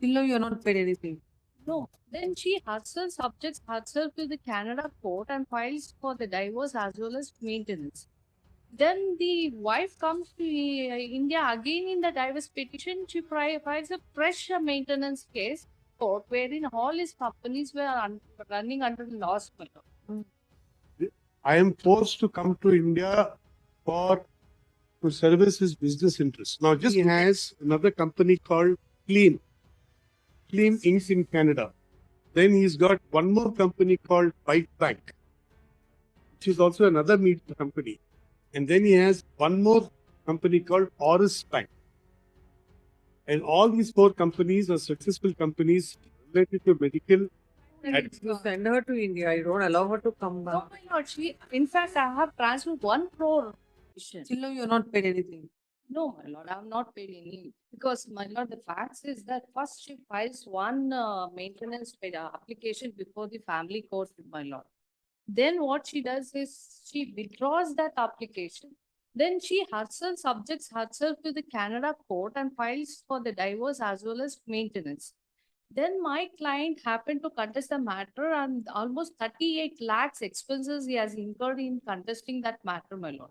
Till now, you are not paid anything. No, then she herself subjects herself to the Canada court and files for the divorce as well as maintenance. Then the wife comes to India again in the divorce petition. She files a fresh maintenance case court wherein all his companies were running under the loss. I am forced to come to India to service his business interests. Now, just has another company called Clean Inc. in Canada. Then he's got one more company called White Bank, which is also another meat company. And then he has one more company called Oris Bank. And all these four companies are successful companies related to medical. You send her to India. You don't allow her to come back. Oh my God, in fact, I have transferred 1 crore. Till now, you are not paid anything. No, my lord, I have not paid any because, my lord, the fact is that first she files one maintenance application before the family court, my lord. Then what she does is she withdraws that application. Then she herself subjects herself to the Canada court and files for the divorce as well as maintenance. Then my client happened to contest the matter and almost 38 lakhs expenses he has incurred in contesting that matter, my lord.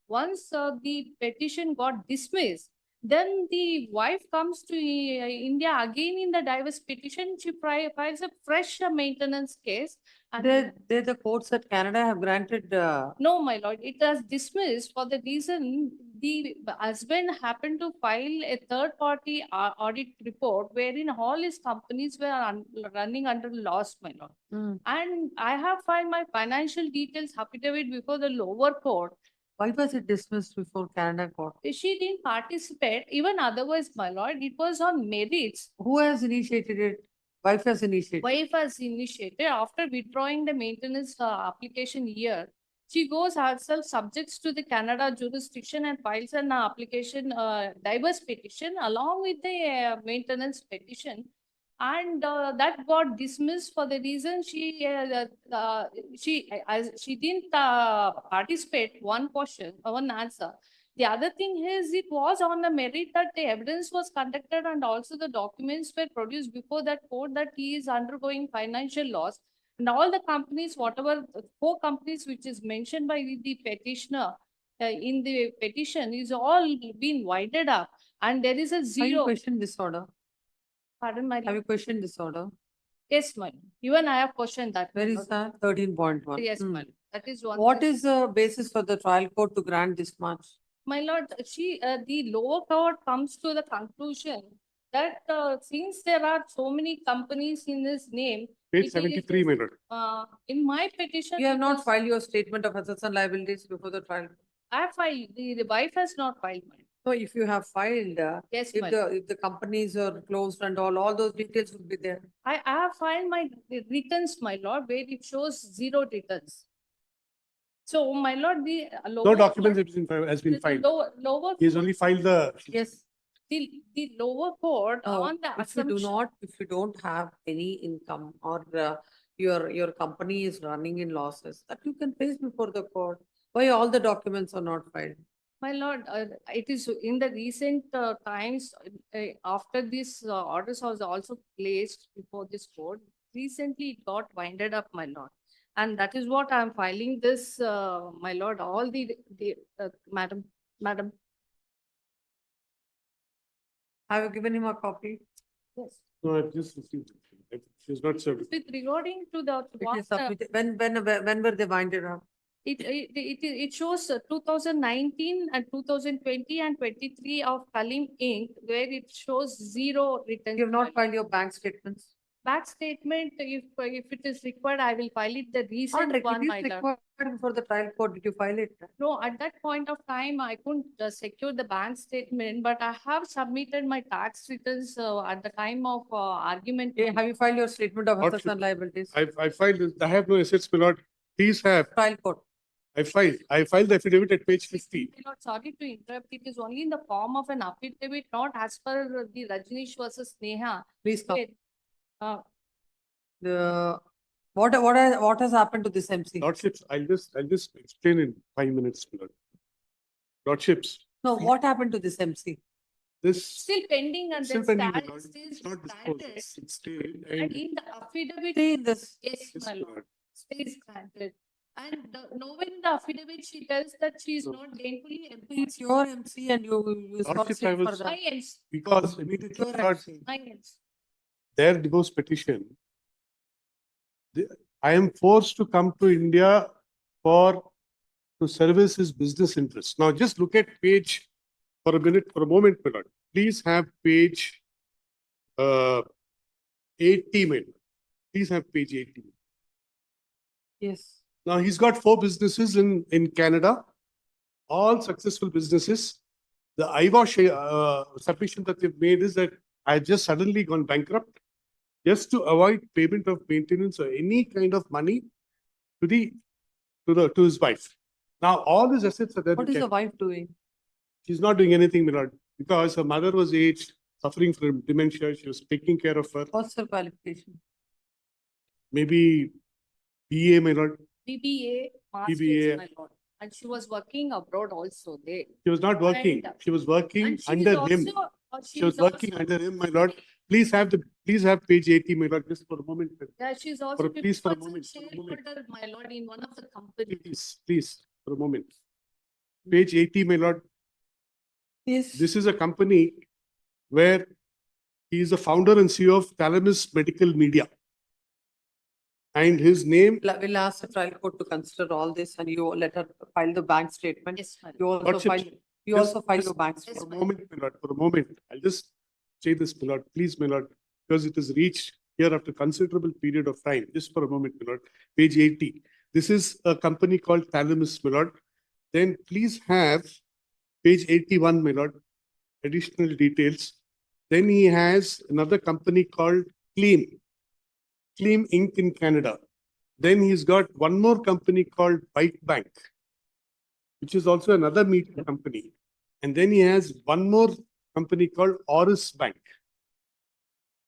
Once the petition got dismissed, then the wife comes to India again in the divorce petition. She files a fresh maintenance case. And The courts at Canada have granted. no, my lord, it was dismissed for the reason the husband happened to file a third party audit report wherein all his companies were running under loss, my lord. And I have filed my financial details affidavit before the lower court. Why was it dismissed before Canada court? She didn't participate. Even otherwise, my lord, it was on merits. Who has initiated it? Wife has initiated. Wife has initiated after withdrawing the maintenance application here. She goes herself subjects to the Canada jurisdiction and files an application, divorce petition along with the maintenance petition. And that got dismissed for the reason she didn't participate. One question, one answer. The other thing is it was on the merit that the evidence was conducted and also the documents were produced before that court that he is undergoing financial loss. And all the companies, whatever 4 companies which is mentioned by the petitioner in the petition is all been winded up. And there is a Have you zero. questioned this order? Pardon, my Have you questioned this order? Yes, madam. Even I have questioned that. Where is that? 13.1. Yes, madam. That is one. What is the basis for the trial court to grant this much? My lord, the lower court comes to the conclusion that since there are so many companies in his name. Page 73, my lord. In my petition. You have not filed your statement of assets and liabilities before the trial. I have filed. The wife has not filed, madam. So if you have filed, Yes, if madam. the companies are closed and all those details will be there. I have filed my returns, my lord, where it shows 0 returns. So, my lord, the lower. No documents has been filed. Lower. He's only filed the. Yes. The lower court on the If you don't have any income or your company is running in losses, that you can face before the court. Why all the documents are not filed? My lord, it is in the recent times after this orders was also placed before this court. Recently, it got winded up, my lord, and that is what I am filing this, my lord. All the madam. Have you given him a copy? Yes. No, I've just received it. She's not served. With regarding to the It is submitted. When were they winded up? It shows 2019 and 2020 and 23 of Kalim Inc., where it shows 0 returns. You have not filed your bank statements. Bank statement, if it is required, I will file it. The recent one, my lord. Required for the trial court. Did you file it? No, at that point of time, I couldn't secure the bank statement, but I have submitted my tax returns at the time of argument. Have you filed your statement of assets and liabilities? I filed. I have no assets, my lord. Please have. Trial court. I filed the affidavit at page 50. My lord, sorry to interrupt. It is only in the form of an affidavit, not as per the Rajneesh versus Neha. Please come. Uh, What has happened to this MC? Lordships, I'll just explain in 5 minutes, my lord. Lordships, No, what happened to this MC? This Still pending and still then pending, my stand, lord. still It's not disposed. granted. It's stayed And and in the affidavit, Stay in this. yes, yes, my my lord, lord. stay is granted. And knowing the affidavit, she tells that she is No. not gainfully employed. It's your MC and you sought Lordship, sit I for was- that. My ends, Because immediately Your I thought MC. my ends. their divorce petition, I am forced to come to India to service his business interests. Now just look at page for a moment, my lord. Please have page 80, my lord. Please have page 80. Yes. Now he's got 4 businesses in Canada, all successful businesses. The IVA submission that they've made is that I just suddenly gone bankrupt just to avoid payment of maintenance or any kind of money to his wife. Now all his assets are there. What in is the Canada. wife doing? She's not doing anything, my lord, because her mother was aged, suffering from dementia. She was taking care of her. What's her qualification? Maybe BA, my lord. BBA, masters, BBA. my lord. And she was working abroad also there. She was not working. And- She was working And she under is him. also, She was working under him, my lord. Please have page 80, my lord, just for a moment. Yeah, she's also please, for a 50% moment, for a moment. shareholder, my lord, in one of the companies. Please, for a moment. Page 80, my lord. Yes. This is a company where he is the founder and CEO of Thalamus Medical Media. And his name, We'll ask the trial court to consider all this and you let her file the bank statement. Yes, my You lord. also Lordship, file, you just- also file just your bank Yes, for a statement. moment, my lord, for a moment. I'll just say this, my lord, please, my lord, because it has reached here after considerable period of time. Just for a moment, my lord. Page 80. This is a company called Thalamus, my lord. Then please have page 81, my lord, additional details. Then he has another company called Clean Inc. in Canada. Then he's got one more company called Bite Bank, which is also another meat company. And then he has one more company called Oris Bank.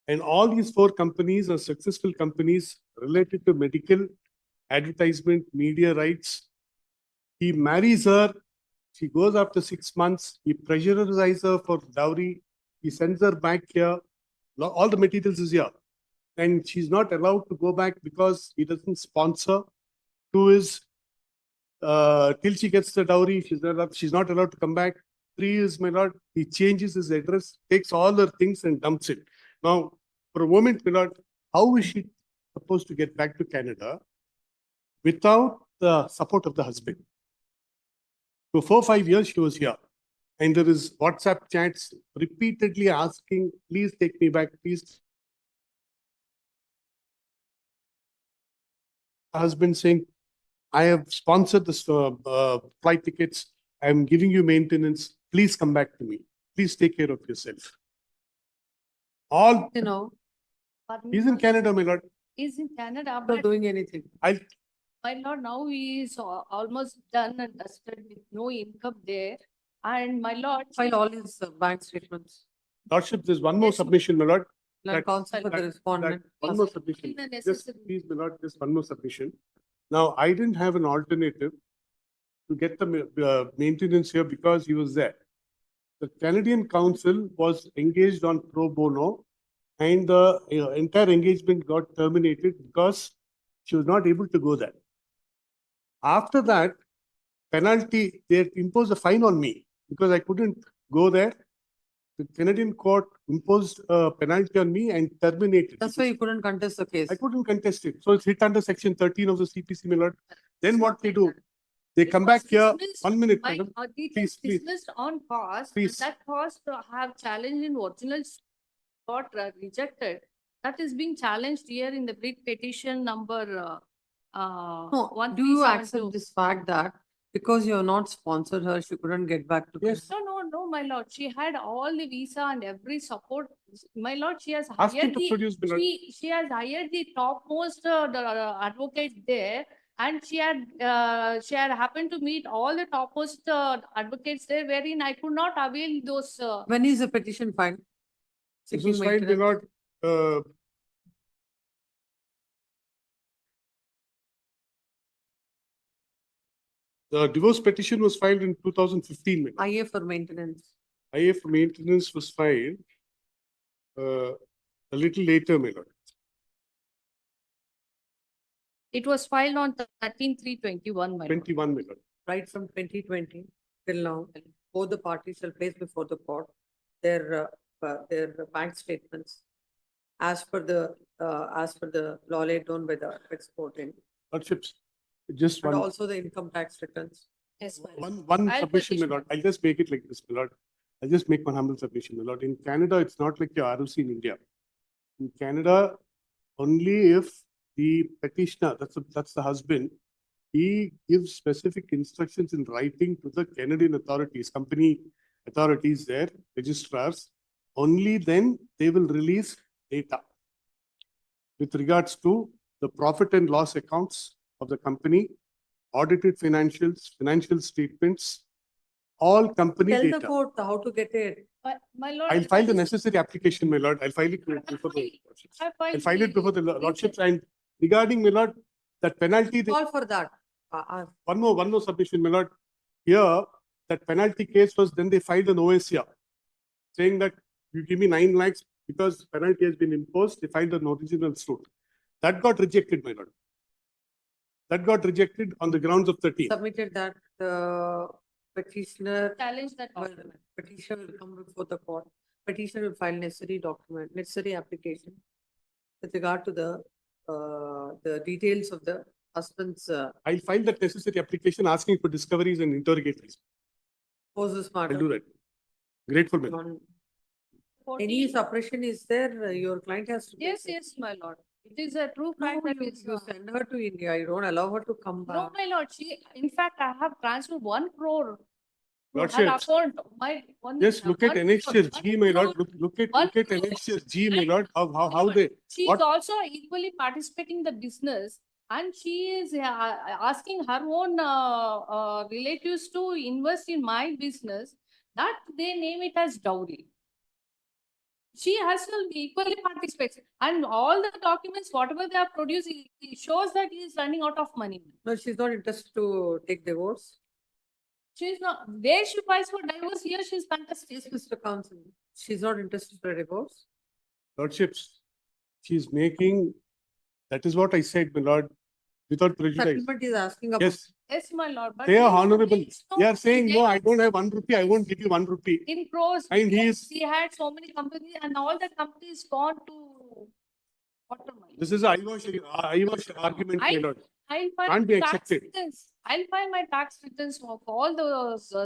And all these 4 companies are successful companies related to medical, advertisement, media rights. He marries her. She goes after 6 months. He pressurizes her for dowry. He sends her back here. All the materials is here. And she's not allowed to go back because he doesn't sponsor to his till she gets the dowry. She's not allowed to come back. 3 years, my lord, he changes his address, takes all her things and dumps it. Now, for a moment, my lord, how is she supposed to get back to Canada without the support of the husband? For 4-5 years, she was here. And there is WhatsApp chats repeatedly asking, please take me back, please. Husband saying, I have sponsored this flight tickets. I'm giving you maintenance. Please come back to me. Please take care of yourself. All You know, he's in Canada, my lord. He's in Canada, not but doing anything. my lord, now he is almost done and dusted with no income there. And my lord, File all his bank statements. Lordship, there's one more Yes, submission, my lord. Land That- counsel for the respondent. One more submission. In the Just necessary- please, my lord, just one more submission. Now, I didn't have an alternative to get the maintenance here because he was there. The Canadian counsel was engaged on pro bono and the entire engagement got terminated because she was not able to go there. After that, penalty, they imposed a fine on me because I couldn't go there. The Canadian court imposed a penalty on me and terminated. That's why you couldn't contest the case. I couldn't contest it. So it's hit under section 13 of the CPC, my lord. Then what they do? They It come was back here. dismissed 1 minute, by- madam. it is Please, please. dismissed on cause. Please. That cause to have challenged in original got rejected. That is being challenged here in the writ petition number No, do you accept this fact that because you have not sponsored her, she couldn't get back to? Yes. No, my lord. She had all the visa and every support. My lord, she has Ask him hired to the, produce, my lord. she has hired the topmost advocate there. And she had happened to meet all the topmost advocates there, wherein I could not avail those. When is the petition filed? This Seeking was filed, my maintenance. lord. The divorce petition was filed in 2015. my lord. IA for maintenance. IF maintenance was filed a little later, my lord. It was filed on 13/3/21, my lord. 21, my lord. Right from 2020 till now, both the parties shall place before the court their bank statements as per the law laid down by the exporting, Lordships, just and one, also the income tax returns. Yes, my lord. one I'll submission, my petition. lord. I'll just make it like this, my lord. I'll just make one humble submission, my lord. In Canada, it's not like your ROC in India. In Canada, only if the petitioner, that's the husband, he gives specific instructions in writing to the Canadian authorities, company authorities there, registrars, only then they will release data with regards to the profit and loss accounts of the company, audited financials, financial statements, all company Tell the data. court how to get it. My lord. I'll file the that is- necessary application, my lord. I'll file it before the lordships. I'll file it before the lordships. And regarding, my lord, that penalty, Call for that. one more submission, my lord. Here, that penalty case was, then they filed an OSCR saying that you give me 9 lakhs because penalty has been imposed. They filed an original suit. That got rejected, my lord. That got rejected on the grounds of 13. Submitted that the petitioner, Challenge that well, document. petitioner will come before the court. Petitioner will file necessary application with regard to the details of the husband's I'll file that necessary application asking for discoveries and interrogatories. poses I'll matter. do that. Grateful, my lord. On any suppression is there, your client has to. Yes, yes, my lord. It is a true No, fact that you, is. you send her to India, you don't allow her to come No, back. my lord, in fact, I have transferred 1 crore. To her Lordships, account, just look at 1 annexure crore, G, my 1 lord. crore. Look at One crore. annexure G, my lord. How they, She is what- also equally participating in the business, and she is asking her own relatives to invest in my business, that they name it as dowry. She herself equally participates, and all the documents, whatever they are producing, it shows that he is running out of money. No, she's not interested to take divorce. She is not, where she files for divorce, here she is fantastic. Yes, Mr. Counsel, she's not interested for a divorce. lordships, she's making, that is what I said, my lord, without prejudice. Settlement is asking about. Yes, Yes, my lord. But they are please- honorable. please They are saying, no, I details. don't have 1 rupee. I won't give you 1 rupee. In crores, And he is, she had so many companies, and all the companies gone to bottom line. this is a eyewash argument, my lord. I'll file Can't be tax accepted. returns. I'll file my tax returns of all those